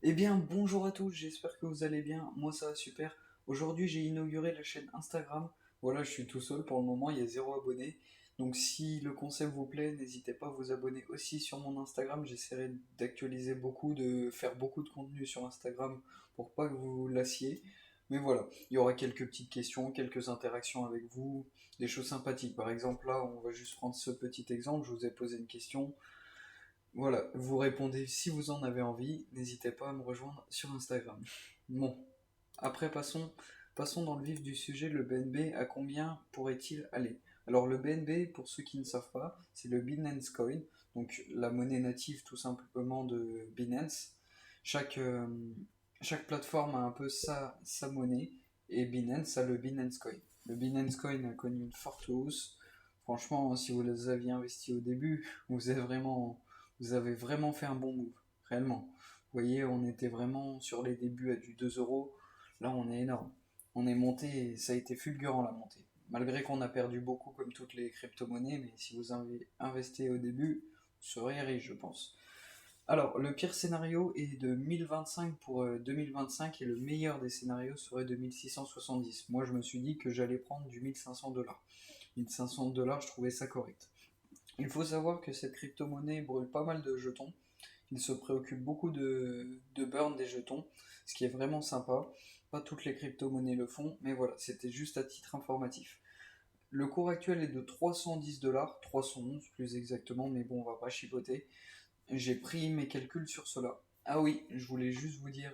Eh bien, bonjour à tous, j'espère que vous allez bien. Moi, ça va super. Aujourd'hui, j'ai inauguré la chaîne Instagram. Voilà, je suis tout seul pour le moment, il y a zéro abonné. Donc, si le concept vous plaît, n'hésitez pas à vous abonner aussi sur mon Instagram. J'essaierai d'actualiser beaucoup, de faire beaucoup de contenu sur Instagram pour pas que vous vous lassiez. Mais voilà, il y aura quelques petites questions, quelques interactions avec vous, des choses sympathiques. Par exemple, là, on va juste prendre ce petit exemple. Je vous ai posé une question. Voilà, vous répondez si vous en avez envie, n'hésitez pas à me rejoindre sur Instagram. Bon, après passons dans le vif du sujet, le BNB, à combien pourrait-il aller? Alors le BNB, pour ceux qui ne savent pas, c'est le Binance Coin, donc la monnaie native tout simplement de Binance. Chaque, euh, chaque plateforme a un peu sa monnaie, et Binance a le Binance Coin. Le Binance Coin a connu une forte hausse. Franchement, si vous les aviez investis au début, vous avez vraiment fait un bon move, réellement. Vous voyez, on était vraiment sur les débuts à du 2 euros. Là, on est énorme. On est monté et ça a été fulgurant la montée. Malgré qu'on a perdu beaucoup comme toutes les crypto-monnaies, mais si vous avez investi au début, vous serez riche, je pense. Alors, le pire scénario est de 1025 pour 2025 et le meilleur des scénarios serait de 1670. Moi, je me suis dit que j'allais prendre du 1500 $. 1500 $, je trouvais ça correct. Il faut savoir que cette crypto-monnaie brûle pas mal de jetons. Il se préoccupe beaucoup de burn des jetons, ce qui est vraiment sympa. Pas toutes les crypto-monnaies le font, mais voilà, c'était juste à titre informatif. Le cours actuel est de 310 $, 311 plus exactement, mais bon, on va pas chipoter. J'ai pris mes calculs sur cela. Ah oui, je voulais juste vous dire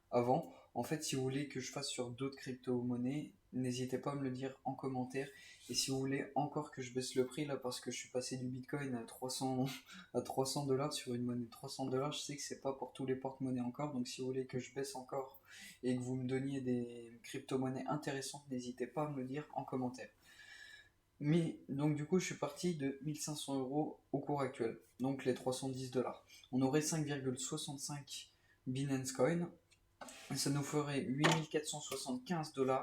avant, en fait, si vous voulez que je fasse sur d'autres crypto-monnaies, n'hésitez pas à me le dire en commentaire. Et si vous voulez encore que je baisse le prix là, parce que je suis passé du Bitcoin à 300 à 300 dollars sur une monnaie de 300 dollars, je sais que c'est pas pour tous les porte-monnaies encore. Donc si vous voulez que je baisse encore et que vous me donniez des crypto-monnaies intéressantes, n'hésitez pas à me le dire en commentaire. Mais donc du coup, je suis parti de 1500 euros au cours actuel, donc les 310 $. On aurait 5,65 Binance Coin, ça nous ferait 8475 $.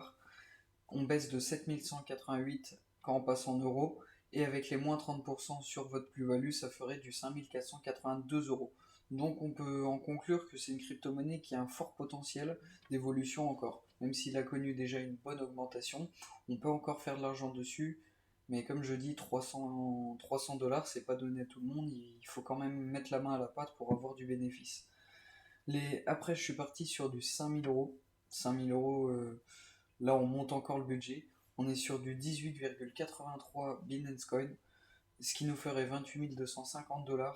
On baisse de 7188 quand on passe en euros, et avec les moins 30% sur votre plus-value, ça ferait du 5482 euros. Donc on peut en conclure que c'est une crypto-monnaie qui a un fort potentiel d'évolution encore. Même s'il a connu déjà une bonne augmentation, on peut encore faire de l'argent dessus. Mais comme je dis, 300 $, c'est pas donné à tout le monde. Il faut quand même mettre la main à la pâte pour avoir du bénéfice. Après, je suis parti sur du 5000 euros. 5000 euros, là, on monte encore le budget. On est sur du 18,83 Binance Coin, ce qui nous ferait 28 250 $.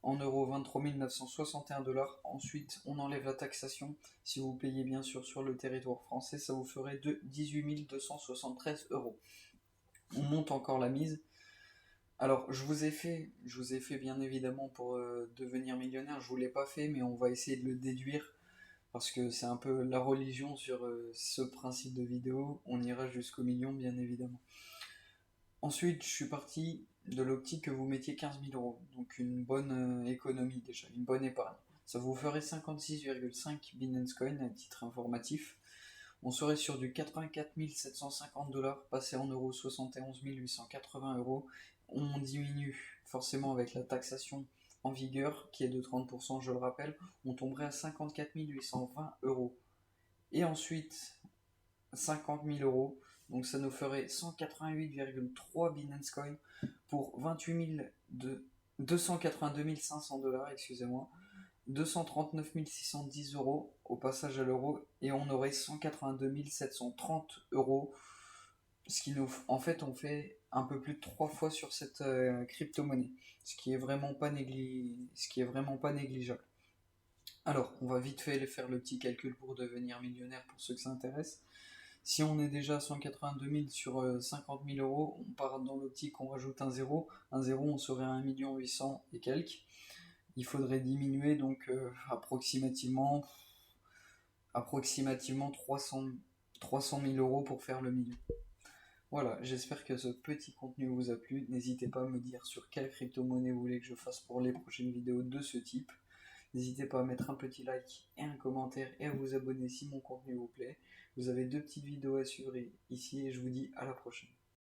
En euros, 23 961 $. Ensuite, on enlève la taxation. Si vous payez bien sûr sur le territoire français, ça vous ferait de 18 273 euros. On monte encore la mise. Alors, je vous ai fait bien évidemment pour devenir millionnaire. Je vous l'ai pas fait, mais on va essayer de le déduire parce que c'est un peu la religion sur ce principe de vidéo. On ira jusqu'au million, bien évidemment. Ensuite, je suis parti de l'optique que vous mettiez 15 000 euros, donc une bonne économie déjà, une bonne épargne. Ça vous ferait 56,5 Binance Coin à titre informatif. On serait sur du 84 750 $, passé en euros 71 880 euros. On diminue forcément avec la taxation en vigueur qui est de 30%, je le rappelle. On tomberait à 54 820 euros. Et ensuite, 50 000 euros. Donc ça nous ferait 188,3 Binance Coin pour 282 500 $, excusez-moi. 239 610 euros au passage à l'euro et on aurait 182 730 euros. Ce qui nous, en fait, on fait un peu plus de 3 fois sur cette crypto-monnaie, ce qui est vraiment pas négligeable. Alors, on va vite fait faire le petit calcul pour devenir millionnaire pour ceux que ça intéresse. Si on est déjà à 182 000 sur 50 000 euros, on part dans l'optique, on rajoute un zéro. Un zéro, on serait à 1 800 000 et quelques. Il faudrait diminuer donc approximativement 300 000 euros pour faire le million. Voilà, j'espère que ce petit contenu vous a plu. N'hésitez pas à me dire sur quelle crypto-monnaie vous voulez que je fasse pour les prochaines vidéos de ce type. N'hésitez pas à mettre un petit like et un commentaire et à vous abonner si mon contenu vous plaît. Vous avez deux petites vidéos à suivre ici et je vous dis à la prochaine.